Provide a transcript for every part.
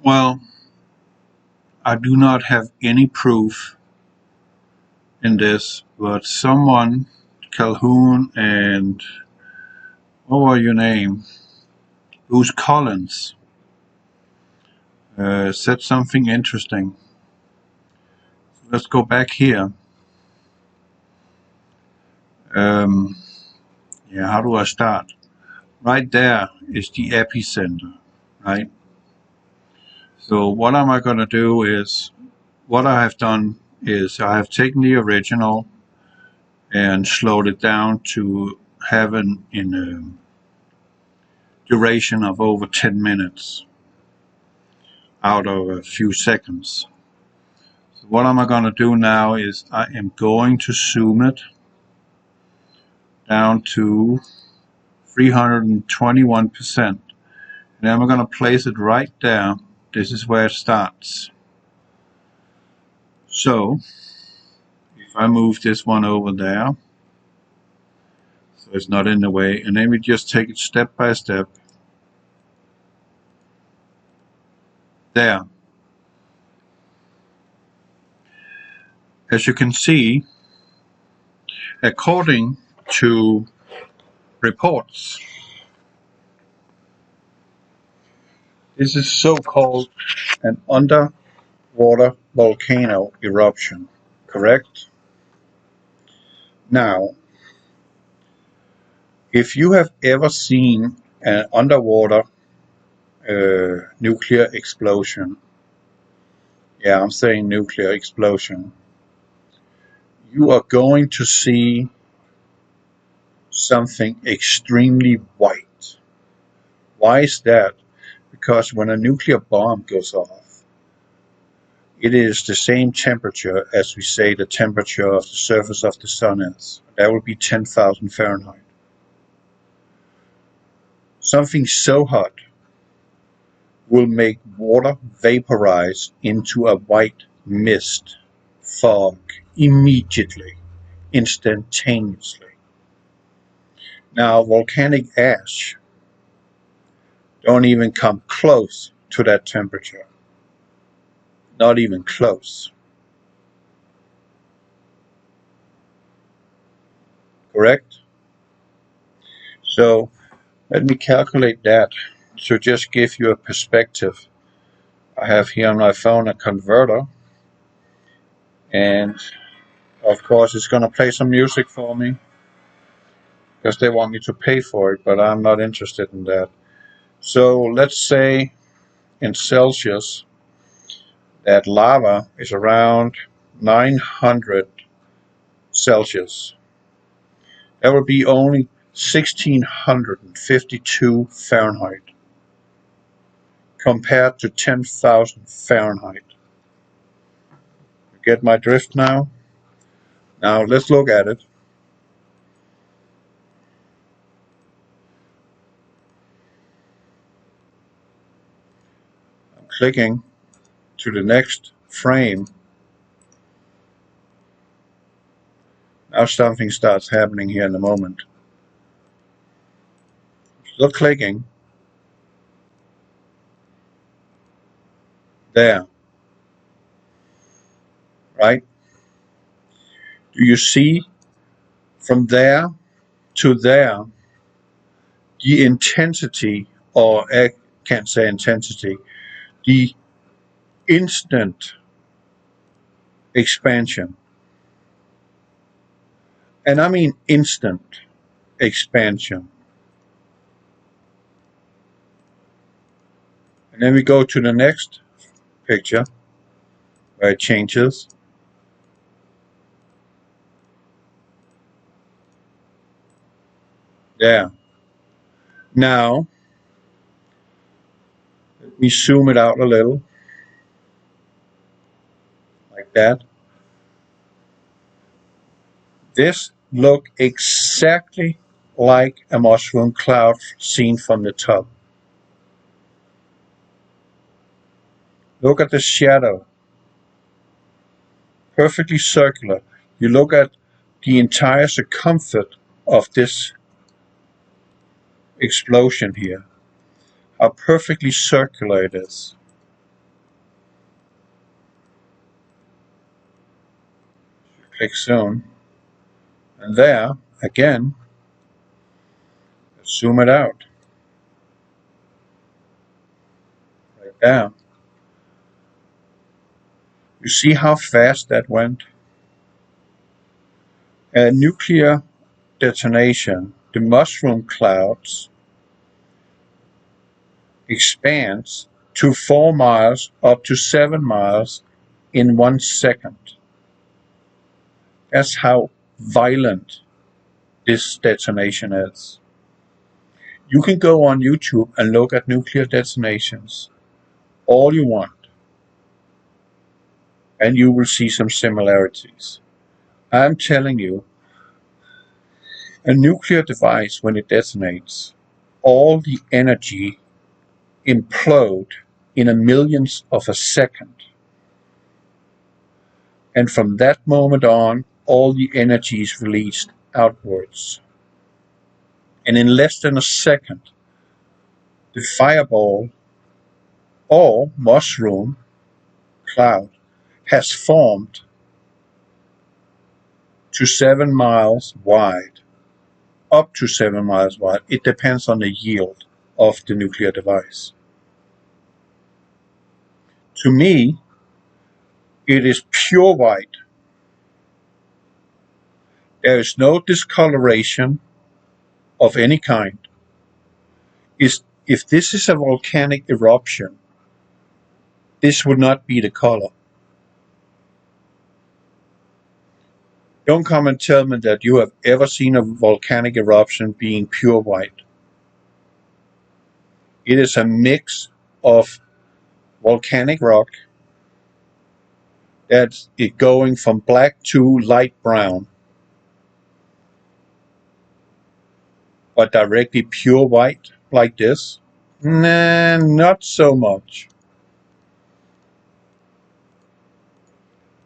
Well, I do not have any proof in this, but someone, Calhoun and what was your name? Bruce Collins, said something interesting. Let's go back here. Um, yeah, how do I start? Right there is the epicenter, right? So what am I going to do is, what I have done is I have taken the original and slowed it down to have an in a duration of over 10 minutes out of a few seconds. So what am I going to do now is I am going to zoom it down to 321%. And then I'm going to place it right there. This is where it starts. So if I move this one over there, so it's not in the way, and then we just take it step by step. There. As you can see, according to reports, this is so-called an underwater volcano eruption, correct? Now, if you have ever seen an underwater nuclear explosion, yeah, I'm saying nuclear explosion, you are going to see something extremely white. Why is that? Because when a nuclear bomb goes off, it is the same temperature as we say the temperature of the surface of the sun is. That would be 10,000 Fahrenheit. Something so hot will make water vaporize into a white mist, fog, immediately, instantaneously. Now, volcanic ash don't even come close to that temperature. Not even close. Correct? So let me calculate that to just give you a perspective. I have here on my phone a converter, and of course it's going to play some music for me because they want me to pay for it, but I'm not interested in that. So let's say in Celsius that lava is around 900 Celsius. That would be only 1652 Fahrenheit compared to 10,000 Fahrenheit. You get my drift now? Now let's look at it. I'm clicking to the next frame. Now something starts happening here in a moment. Still clicking. There. Right? Do you see from there to there the intensity, or I can't say intensity, the instant expansion? And I mean instant expansion. And then we go to the next picture where it changes. There. Now, let me zoom it out a little. Like that. This look exactly like a mushroom cloud seen from the top. Look at the shadow. Perfectly circular. You look at the entire circumference of this explosion here. How perfectly circular it is. Click Zoom. And there, again, zoom it out. Right there. You see how fast that went? A nuclear detonation, the mushroom clouds expands to 4 miles up to 7 miles in 1 second. That's how violent this detonation is. You can go on YouTube and look at nuclear detonations all you want, and you will see some similarities. I'm telling you, a nuclear device, when it detonates, all the energy implode in a millionth of a second. And from that moment on, all the energy is released outwards. And in less than a second, the fireball or mushroom cloud has formed to 7 miles wide, up to 7 miles wide. It depends on the yield of the nuclear device. To me, it is pure white. There is no discoloration of any kind. If this is a volcanic eruption, this would not be the color. Don't come and tell me that you have ever seen a volcanic eruption being pure white. It is a mix of volcanic rock that's going from black to light brown, but directly pure white like this? Nah, not so much.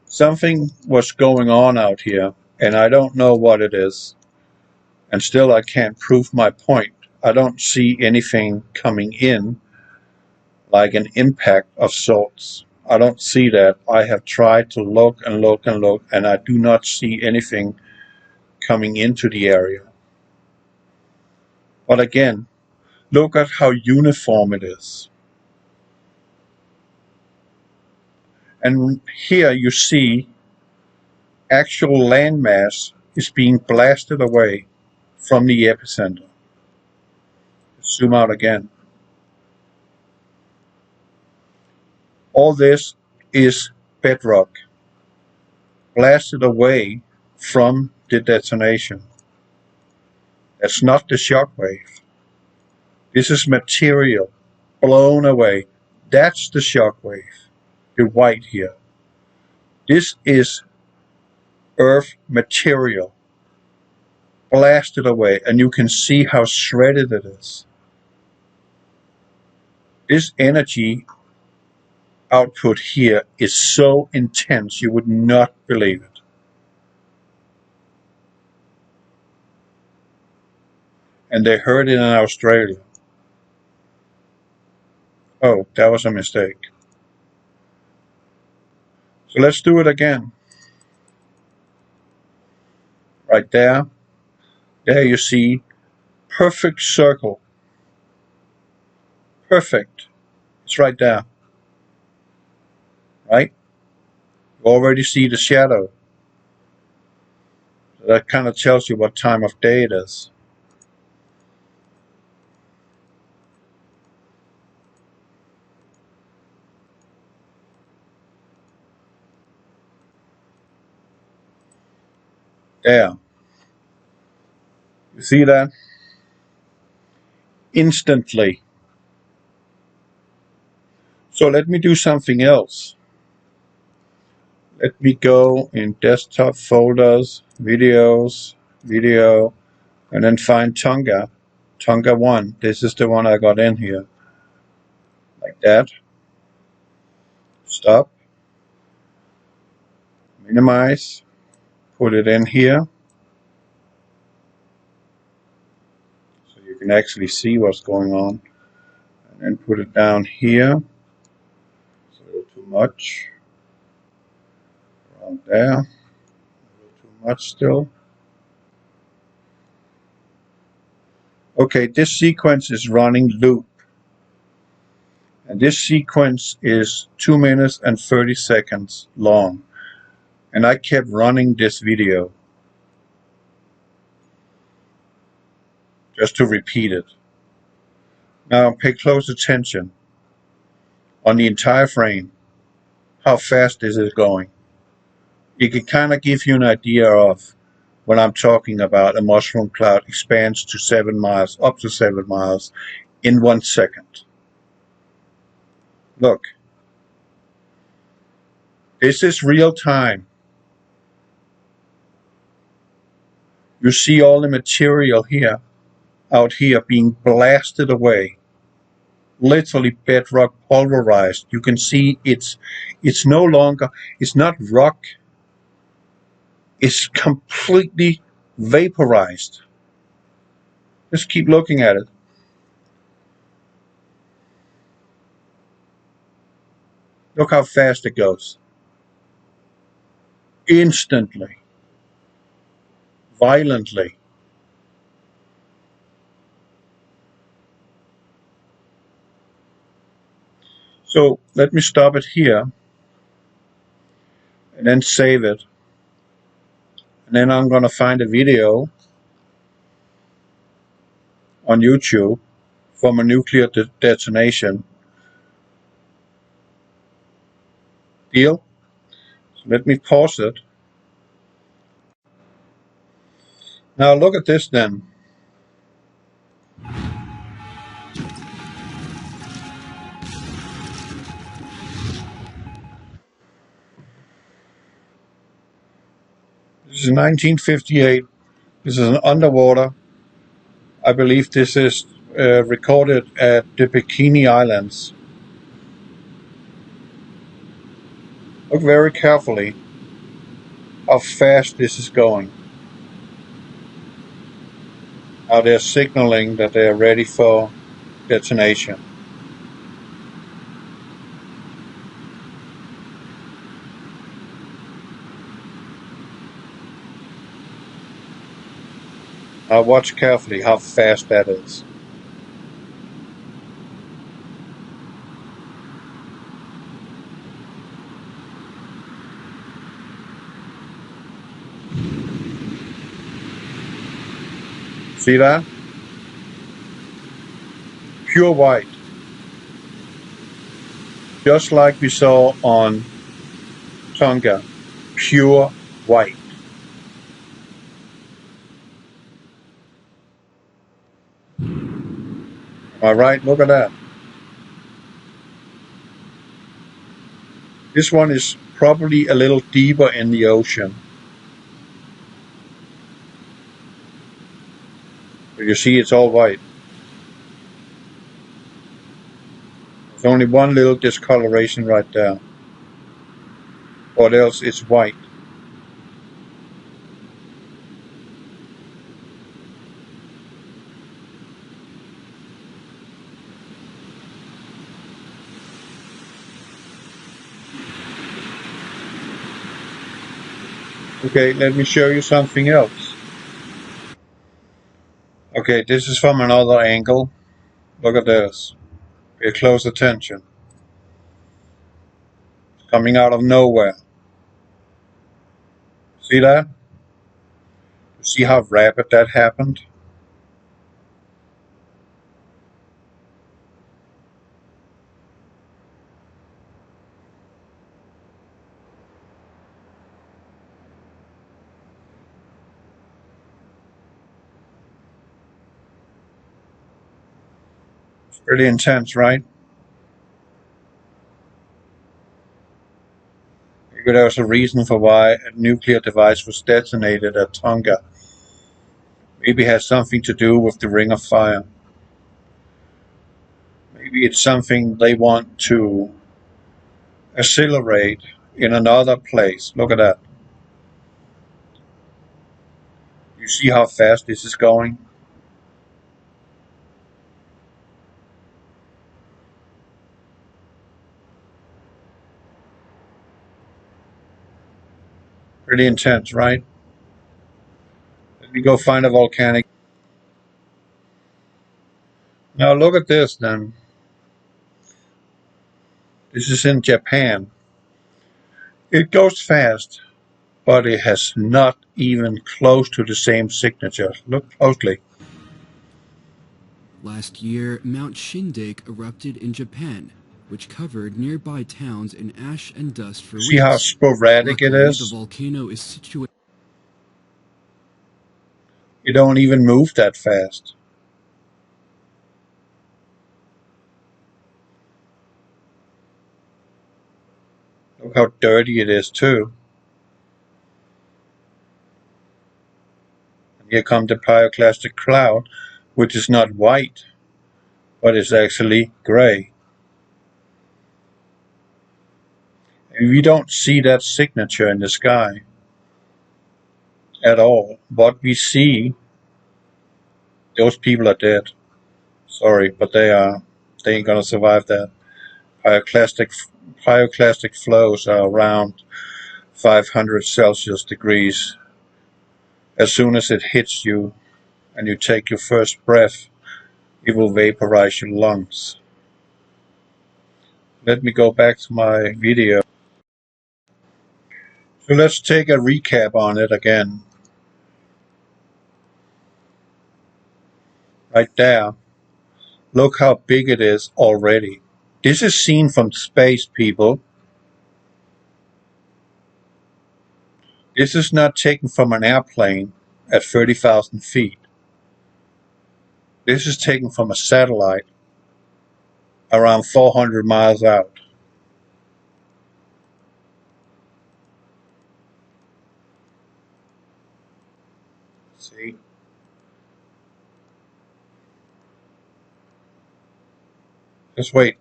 Something was going on out here, and I don't know what it is. And still I can't prove my point. I don't see anything coming in like an impact of sorts. I don't see that. I have tried to look and look and look, and I do not see anything coming into the area. But again, look at how uniform it is. And here you see actual landmass is being blasted away from the epicenter. Zoom out again. All this is bedrock blasted away from the detonation. That's not the shock wave. This is material blown away. That's the shock wave, the white here. This is earth material blasted away, and you can see how shredded it is. This energy output here is so intense you would not believe it. And they heard it in Australia. Oh, that was a mistake. So let's do it again. Right there. There you see perfect circle. Perfect. It's right there. Right? You already see the shadow. So that kind of tells you what time of day it is. There. You see that? Instantly. So let me do something else. Let me go in desktop folders, videos, video, and then find Tonga. Tonga 1. This is the one I got in here. Like that. Stop. Minimize. Put it in here. So you can actually see what's going on. And then put it down here. It's a little too much. Around there. A little much still. Okay, this sequence is running loop. And this sequence is 2 minutes and 30 seconds long. And I kept running this video just to repeat it. Now pay close attention on the entire frame, how fast this is going. It can kind of give you an idea of when I'm talking about a mushroom cloud expands to 7 miles, up to 7 miles in 1 second. Look, this is real time. You see all the material here, out here being blasted away. Literally bedrock pulverized. You can see it's no longer, it's not rock, it's completely vaporized. Just keep looking at it. Look how fast it goes. Instantly. Violently. So let me stop it here and then save it. And then I'm going to find a video on YouTube from a nuclear detonation. Deal? So let me pause it. Now look at this then. This is 1958. This is an underwater. I believe this is recorded at the Bikini Islands. Look very carefully how fast this is going. Now they're signaling that they're ready for detonation. Now watch carefully how fast that is. See that? Pure white. Just like we saw on Tonga. Pure white. Alright, look at that. This one is probably a little deeper in the ocean. But you see it's all white. There's only one little discoloration right there. Or else it's white. Okay, let me show you something else. Okay, this is from another angle. Look at this. Pay close attention. It's coming out of nowhere. See that? You see how rapid that happened? It's pretty intense, right? Maybe there was a reason for why a nuclear device was detonated at Tonga. Maybe it has something to do with the Ring of Fire. Maybe it's something they want to accelerate in another place. Look at that. You see how fast this is going? Pretty intense, right? We go find a volcanic. Now look at this then. This is in Japan. It goes fast, but it has not even close to the same signature. Look closely. Last year, Mount Shindig erupted in Japan, which covered nearby towns in ash and dust for See how weeks. sporadic it Luckily, the is? volcano is situated. You don't even move that fast. Look how dirty it is too. And here comes the pyroclastic cloud, which is not white, but is actually gray. And we don't see that signature in the sky at all. What we see, those people are dead. Sorry, but they ain't gonna survive that. Pyroclastic flows are around 500 Celsius degrees. As soon as it hits you and you take your first breath, it will vaporize your lungs. Let me go back to my video. So let's take a recap on it again. Right there. Look how big it is already. This is seen from space, people. This is not taken from an airplane at 30,000 feet. This is taken from a satellite around 400 miles out. See? Just wait.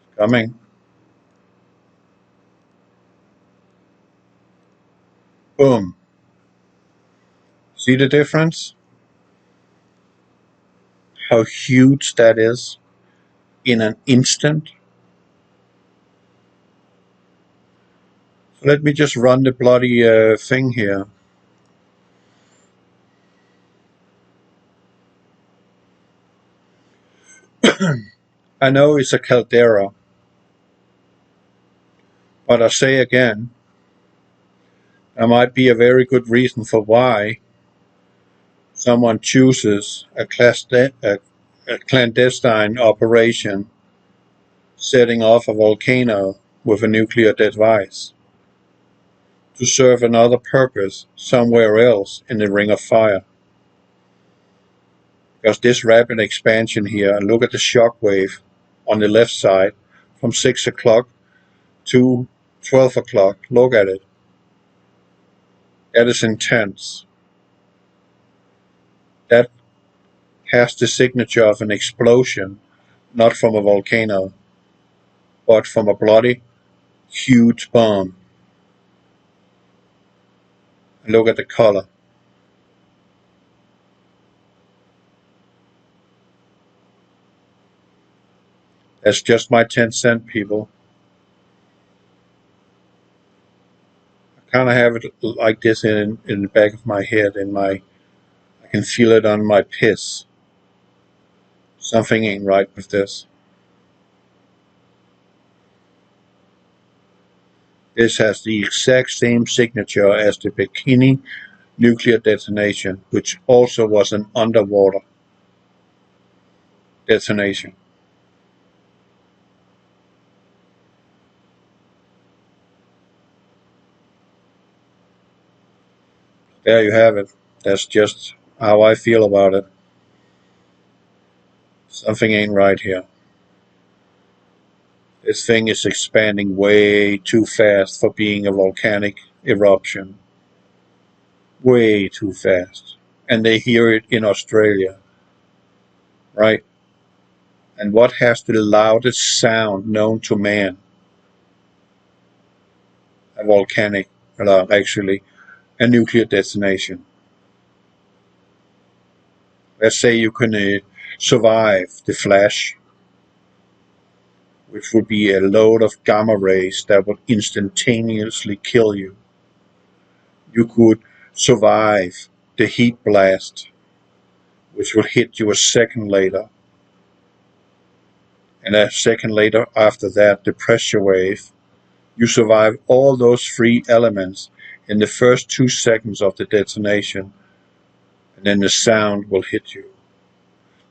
It's coming. Boom. See the difference? How huge that is in an instant? So let me just run the bloody thing here. I know it's a caldera, but I say again, there might be a very good reason for why someone chooses a clandestine operation setting off a volcano with a nuclear device to serve another purpose somewhere else in the Ring of Fire. Because this rapid expansion here, and look at the shock wave on the left side from 6 o'clock to 12 o'clock. Look at it. That is intense. That has the signature of an explosion, not from a volcano, but from a bloody, huge bomb. And look at the color. That's just my 10 cent, people. I kind of have it like this in the back of my head, I can feel it on my piss. Something ain't right with this. This has the exact same signature as the Bikini nuclear detonation, which also was an underwater detonation. There you have it. That's just how I feel about it. Something ain't right here. This thing is expanding way too fast for being a volcanic eruption. Way too fast. And they hear it in Australia, right? And what has the loudest sound known to man? A volcanic, actually, a nuclear detonation. Let's say you can survive the flash, which would be a load of gamma rays that would instantaneously kill you. You could survive the heat blast, which will hit you a second later. And a second later after that, the pressure wave. You survive all those three elements in the first 2 seconds of the detonation, and then the sound will hit you.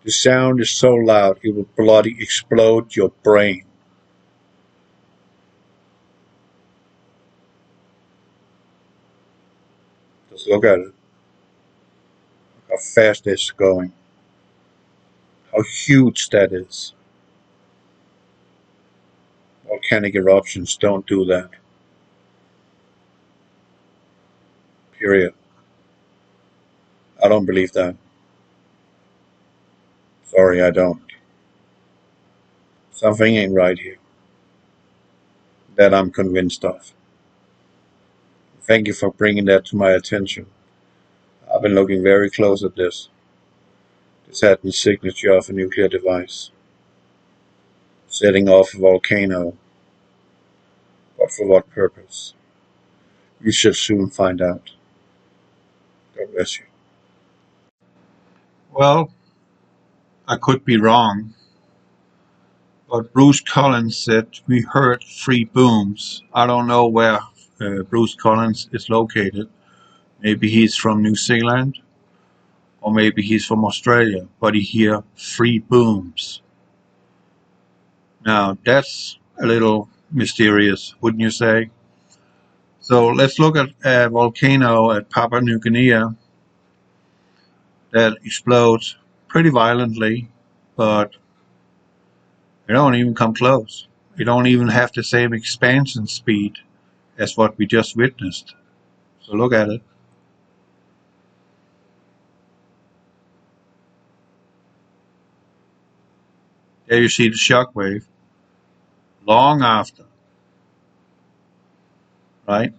The sound is so loud it will bloody explode your brain. Just look at it. Look how fast it's going. How huge that is. Volcanic eruptions don't do that. Period. I don't believe that. Sorry, I don't. Something ain't right here. That I'm convinced of. Thank you for bringing that to my attention. I've been looking very close at this. This had the signature of a nuclear device. Setting off a volcano. But for what purpose? We shall soon find out. God bless you. Well, I could be wrong, but Bruce Collins said we heard 3 booms. I don't know where Bruce Collins is located. Maybe he's from New Zealand, or maybe he's from Australia, but he heard 3 booms. Now, that's a little mysterious, wouldn't you say? So let's look at a volcano at Papua New Guinea that explodes pretty violently, but it don't even come close. It don't even have the same expansion speed as what we just witnessed. So look at it. There you see the shock wave. Long after. Right?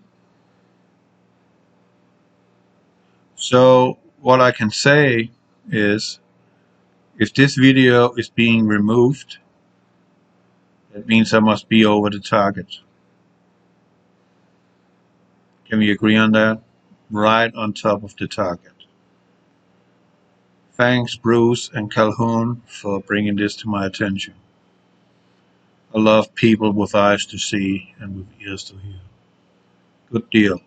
So what I can say is, if this video is being removed, that means I must be over the target. Can we agree on that? Right on top of the target. Thanks, Bruce and Calhoun, for bringing this to my attention. I love people with eyes to see and with ears to hear. Good deal.